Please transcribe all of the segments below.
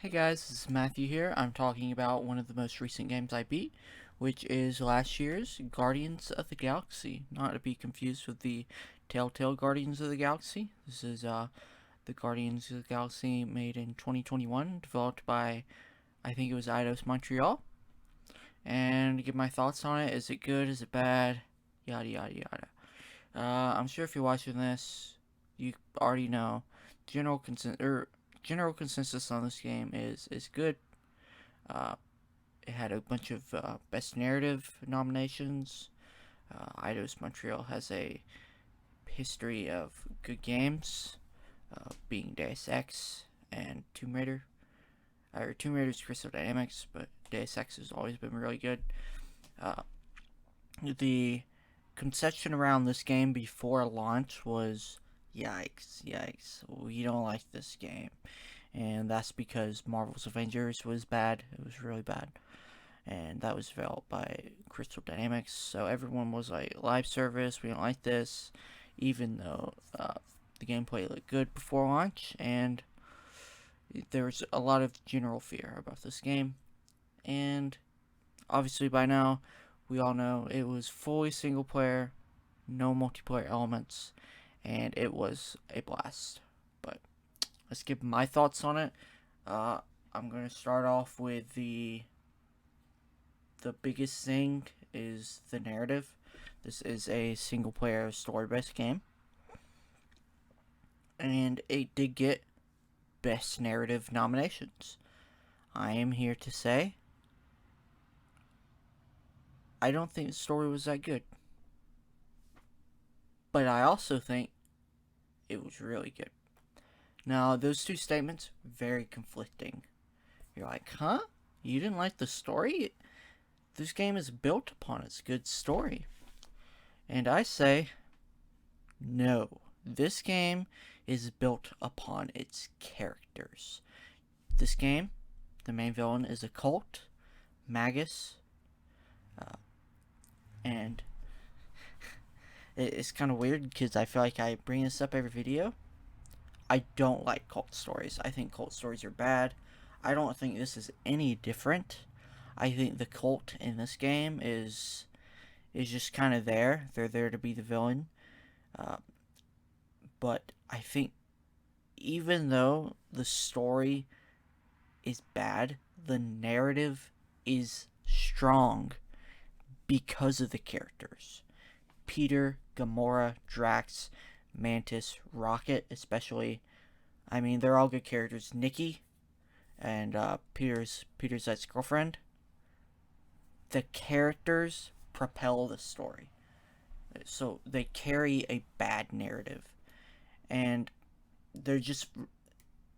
Hey guys, this is Matthew here. I'm talking about one of the most recent games I beat, which is last year's Guardians of the Galaxy. Not to be confused with the Telltale Guardians of the Galaxy. This is the Guardians of the Galaxy made in 2021, developed by, I think it was Eidos Montreal. And to give my thoughts on it, is it good, is it bad, yada yada yada. I'm sure if you're watching this, you already know. General consent general consensus on this game is good. Uh, it had a bunch of best narrative nominations. Eidos Montreal has a history of good games, being Deus Ex and Tomb Raider. Or Tomb Raider's Crystal Dynamics, but Deus Ex has always been really good. Uh, the conception around this game before launch was yikes, yikes, we don't like this game. And that's because Marvel's Avengers was bad. It was really bad. And that was developed by Crystal Dynamics. So everyone was like, live service, we don't like this. Even though the gameplay looked good before launch. And there was a lot of general fear about this game. And obviously by now, we all know it was fully single player, no multiplayer elements, and it was a blast. But let's give my thoughts on it. Uh, I'm gonna start off with the biggest thing is the narrative. This is a single player story based game, and it did get best narrative nominations. I am here to say I don't think the story was that good, but I also think it was really good. Now, those two statements very conflicting. You're like, huh? You didn't like the story? This game is built upon its good story. And I say, no. This game is built upon its characters. This game, the main villain is a cult, Magus, uh, and it's kind of weird because I feel like I bring this up every video. I don't like cult stories. I think cult stories are bad. I don't think this is any different. I think the cult in this game is just kind of there. They're there to be the villain. Uh, but I think even though the story is bad, the narrative is strong because of the characters. Peter, Gamora, Drax, Mantis, Rocket, especially. I mean, they're all good characters. Nikki and Peter's ex girlfriend. The characters propel the story, so they carry a bad narrative, and they're just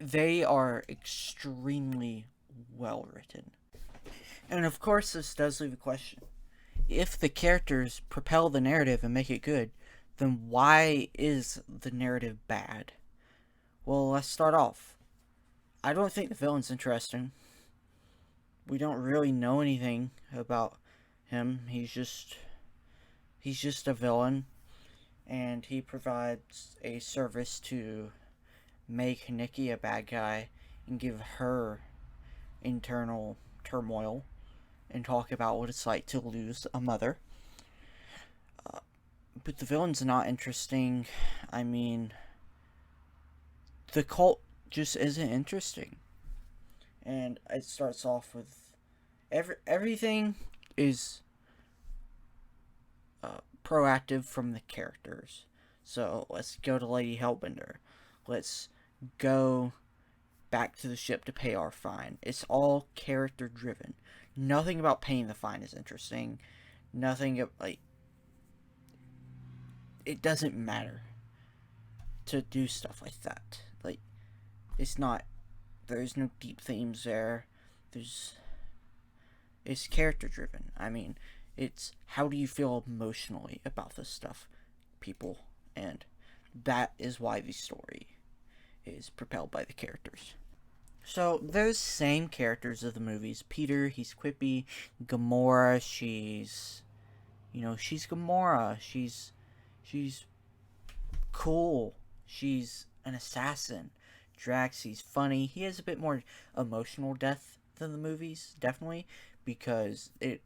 they are extremely well written. And of course, this does leave a question: if the characters propel the narrative and make it good, then why is the narrative bad? Well, let's start off. I don't think the villain's interesting. We don't really know anything about him. He's just a villain, and he provides a service to make Nikki a bad guy and give her internal turmoil and talk about what it's like to lose a mother. Uh, but the villain's not interesting. I mean, the cult just isn't interesting. And it starts off with everything is proactive from the characters. So let's go to Lady Hellbender. Let's go back to the ship to pay our fine. It's all character driven. Nothing about paying the fine is interesting. Nothing like it doesn't matter to do stuff like that. Like it's not. There's no deep themes there. There's it's character driven. I mean, it's how do you feel emotionally about this stuff, people, and that is why the story is propelled by the characters. So those same characters of the movies. Peter, he's quippy. Gamora, she's Gamora. She's cool. She's an assassin. Drax, he's funny. He has a bit more emotional depth than the movies, definitely, because it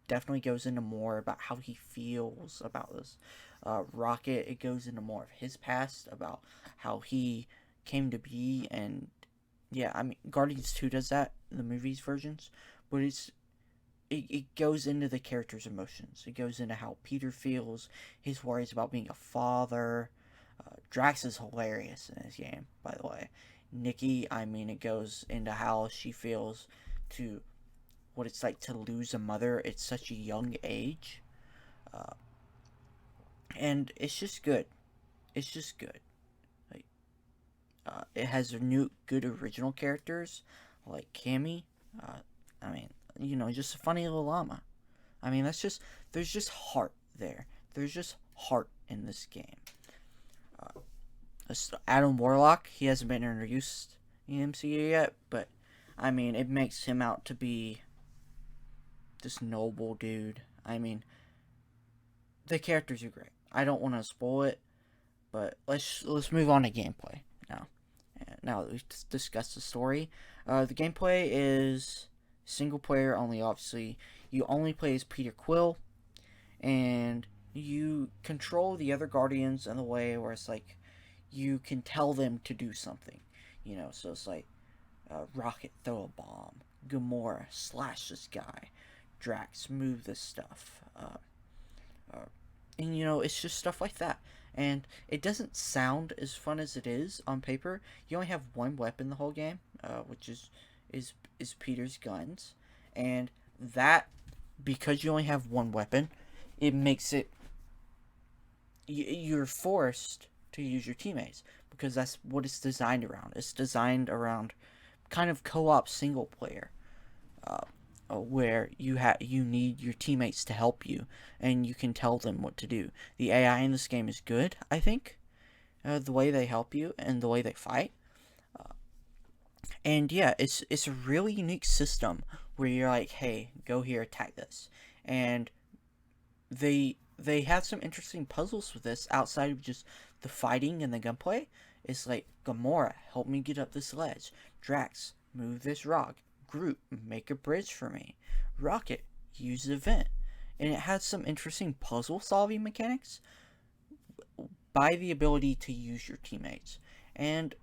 definitely goes into more about how he feels about this. Rocket, it goes into more of his past, about how he came to be, and yeah, I mean, Guardians 2 does that in the movies versions, but it goes into the character's emotions. It goes into how Peter feels, his worries about being a father. Drax is hilarious in this game, by the way. Nikki, I mean, it goes into how she feels to what it's like to lose a mother at such a young age. Uh, and it's just good. It's just good. Like, it has new, good original characters like Cammy. Uh, I mean, just a funny little llama. I mean, there's just heart there. There's just heart in this game. Adam Warlock, he hasn't been introduced in the MCU yet, but I mean, it makes him out to be this noble dude. I mean, the characters are great. I don't want to spoil it, but let's move on to gameplay now. Now that we've discussed the story, the gameplay is single player only. Obviously, you only play as Peter Quill, and you control the other Guardians in the way where it's like you can tell them to do something. So it's like Rocket, throw a bomb. Gamora, slash this guy. Drax, move this stuff. And it's just stuff like that. And it doesn't sound as fun as it is on paper. You only have one weapon the whole game, which is Peter's guns, and that, because you only have one weapon, it makes it you're forced to use your teammates, because that's what it's designed around. It's designed around kind of co-op single player, where you need your teammates to help you, and you can tell them what to do. The AI in this game is good, I think. The way they help you and the way they fight, and yeah, it's a really unique system where you're like, hey, go here, attack this, and they have some interesting puzzles with this outside of just the fighting and the gunplay. It's like, Gamora, help me get up this ledge. Drax, move this rock. Groot, make a bridge for me. Rocket, use the vent. And it has some interesting puzzle solving mechanics by the ability to use your teammates. And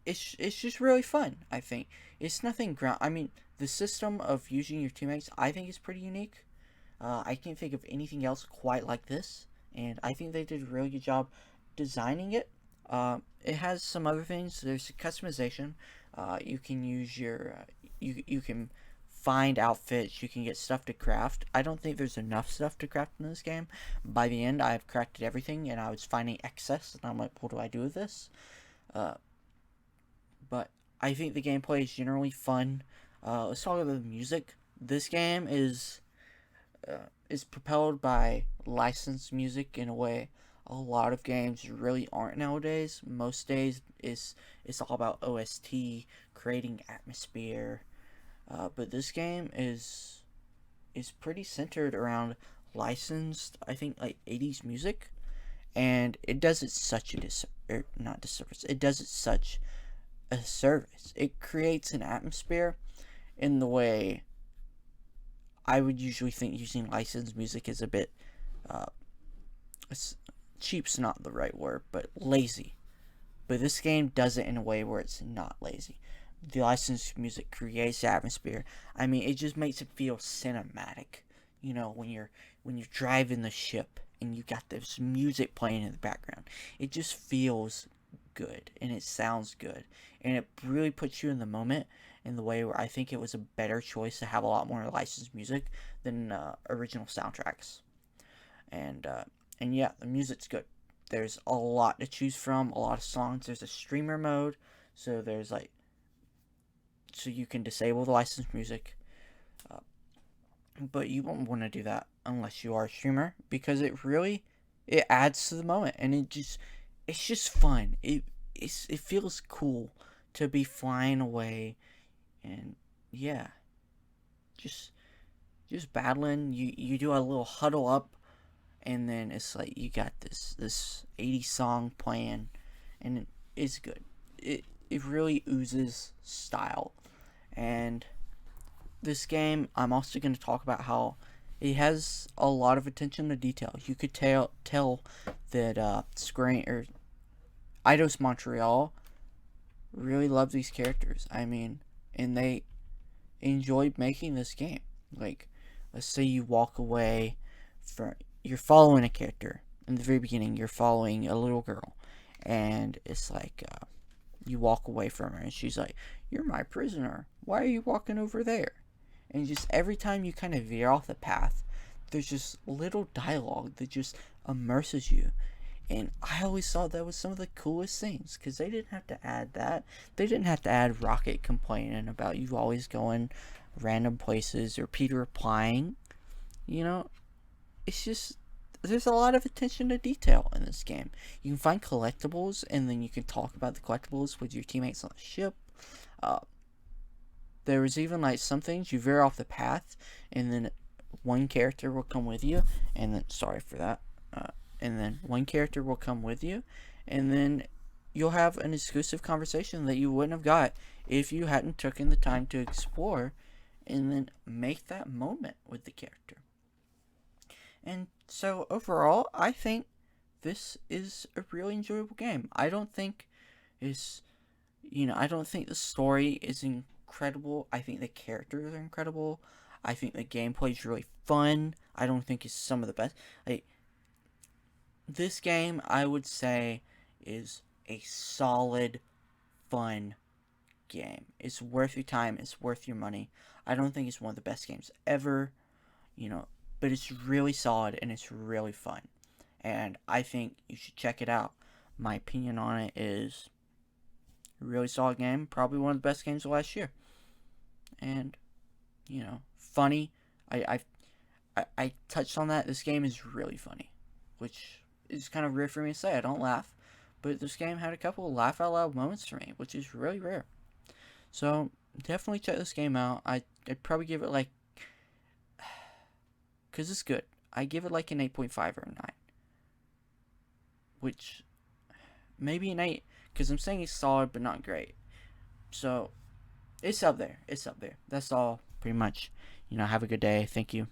it's just really fun, I think. It's nothing I mean, the system of using your teammates, I think, is pretty unique. I can't think of anything else quite like this, and I think they did a really good job designing it. It has some other things. There's customization. You can use you can find outfits. You can get stuff to craft. I don't think there's enough stuff to craft in this game. By the end, I've crafted everything, and I was finding excess, and I'm like, what do I do with this? But I think the gameplay is generally fun. Let's talk about the music. This game is propelled by licensed music in a way a lot of games really aren't nowadays. Most days it's all about OST, creating atmosphere, but this game is pretty centered around licensed, I think, like 80s music, and it does it such not disservice. It does it such a service. It creates an atmosphere in the way I would usually think using licensed music is a bit, cheap's not the right word, but lazy. But this game does it in a way where it's not lazy. The licensed music creates atmosphere. I mean, it just makes it feel cinematic. When you're driving the ship and you got this music playing in the background, it just feels good and it sounds good, and it really puts you in the moment in the way where I think it was a better choice to have a lot more licensed music than original soundtracks. And yeah, the music's good. There's a lot to choose from, a lot of songs. There's a streamer mode, so so you can disable the licensed music, but you won't want to do that unless you are a streamer, because it adds to the moment, and it's just fun. It feels cool to be flying away, and yeah, just battling. You do a little huddle up, and then it's like you got this 80s song playing, and it's good. it really oozes style. And this game, I'm also going to talk about how it has a lot of attention to detail. You could tell that Eidos Montreal really love these characters. I mean, and they enjoyed making this game. Like, let's say you walk away you're following a character. In the very beginning, you're following a little girl, and it's like, you walk away from her, and she's like, "You're my prisoner. Why are you walking over there?" And just every time you kind of veer off the path, there's just little dialogue that just immerses you. And I always thought that was some of the coolest things, because they didn't have to add that. They didn't have to add Rocket complaining about you always going random places, or Peter replying. You know, it's just, there's a lot of attention to detail in this game. You can find collectibles, and then you can talk about the collectibles with your teammates on the ship. There was even like some things you veer off the path, and then one character will come with you, and then sorry for that. And then one character will come with you, and then you'll have an exclusive conversation that you wouldn't have got if you hadn't taken the time to explore and then make that moment with the character. And so overall, I think this is a really enjoyable game. I don't think I don't think the story is incredible. I think the characters are incredible. I think the gameplay is really fun. I don't think it's some of the best. Like, this game, I would say, is a solid, fun game. It's worth your time. It's worth your money. I don't think it's one of the best games ever, but it's really solid and it's really fun. And I think you should check it out. My opinion on it is a really solid game. Probably one of the best games of last year. And, funny. I touched on that. This game is really funny, which is kind of weird for me to say. I don't laugh, but this game had a couple of laugh out loud moments for me, which is really rare. So definitely check this game out. I'd probably give it like, because it's good, I give it like an 8.5 or a 9, which maybe an 8, because I'm saying it's solid but not great. So it's up there. That's all pretty much. Have a good day. Thank you.